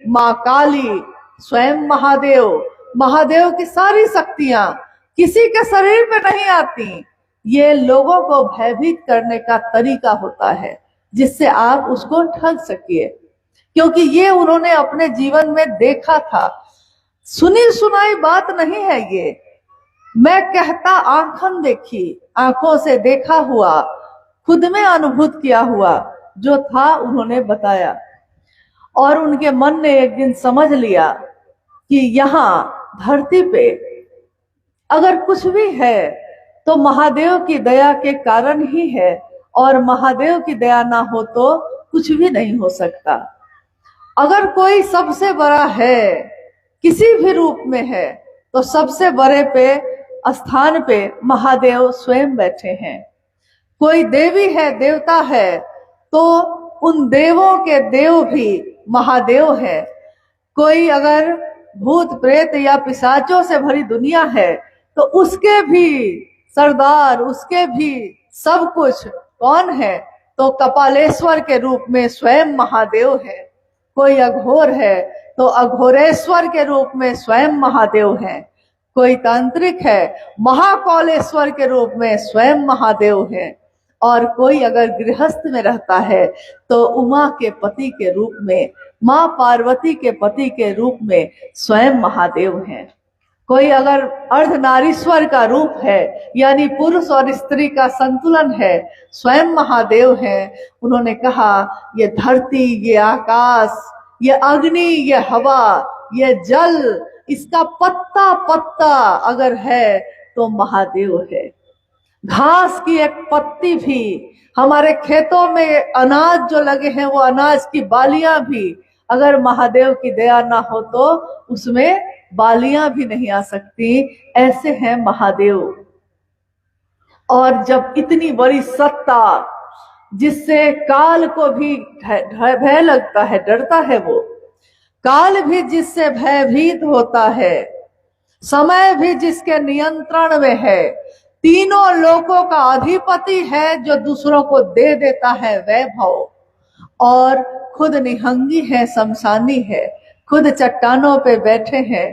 माँ काली, स्वयं महादेव, महादेव की सारी शक्तियां किसी के शरीर में नहीं आती। ये लोगों को भयभीत करने का तरीका होता है जिससे आप उसको ठग सकिए, क्योंकि ये उन्होंने अपने जीवन में देखा था। सुनी सुनाई बात नहीं है ये, मैं कहता आंखन देखी, आंखों से देखा हुआ, खुद में अनुभूत किया हुआ जो था उन्होंने बताया। और उनके मन ने एक दिन समझ लिया कि यहाँ धरती पे अगर कुछ भी है तो महादेव की दया के कारण ही है, और महादेव की दया ना हो तो कुछ भी नहीं हो सकता। अगर कोई सबसे बड़ा है, किसी भी रूप में है, तो सबसे बड़े पे स्थान पे महादेव स्वयं बैठे हैं। कोई देवी है, देवता है, तो उन देवों के देव भी महादेव है। कोई अगर भूत प्रेत या पिशाचों से भरी दुनिया है तो उसके भी सरदार, उसके भी सब कुछ कौन है, तो कपालेश्वर के रूप में स्वयं महादेव है। कोई अघोर है तो अघोरेश्वर के रूप में स्वयं महादेव है। कोई तांत्रिक है, महाकौलेश्वर के रूप में स्वयं महादेव है। और कोई अगर गृहस्थ में रहता है तो उमा के पति के रूप में, माँ पार्वती के पति के रूप में स्वयं महादेव हैं। कोई अगर अर्धनारीश्वर का रूप है, यानी पुरुष और स्त्री का संतुलन है, स्वयं महादेव हैं। उन्होंने कहा ये धरती, ये आकाश, ये अग्नि, ये हवा, ये जल, इसका पत्ता पत्ता अगर है तो महादेव है। घास की एक पत्ती भी, हमारे खेतों में अनाज जो लगे हैं वो अनाज की बालियां भी, अगर महादेव की दया ना हो तो उसमें बालियां भी नहीं आ सकती। ऐसे हैं महादेव। और जब इतनी बड़ी सत्ता, जिससे काल को भी भय लगता है, डरता है, वो काल भी जिससे भयभीत होता है, समय भी जिसके नियंत्रण में है, तीनों लोकों का अधिपति है, जो दूसरों को दे देता है वैभव, और खुद निहंगी है, शमशानी है, खुद चट्टानों पे बैठे हैं।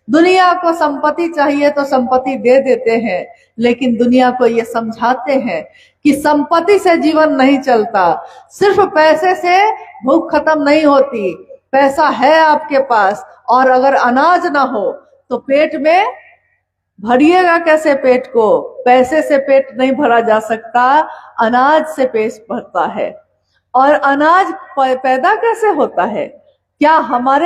दुनिया को संपत्ति चाहिए तो संपत्ति दे देते हैं, लेकिन दुनिया को ये समझाते हैं कि संपत्ति से जीवन नहीं चलता, सिर्फ पैसे से भूख खत्म नहीं होती। पैसा है आपके पास और अगर अनाज ना हो तो पेट में भरिएगा कैसे पेट को? पैसे से पेट नहीं भरा जा सकता, अनाज से पेट भरता है। और अनाज पैदा कैसे होता है? क्या हमारे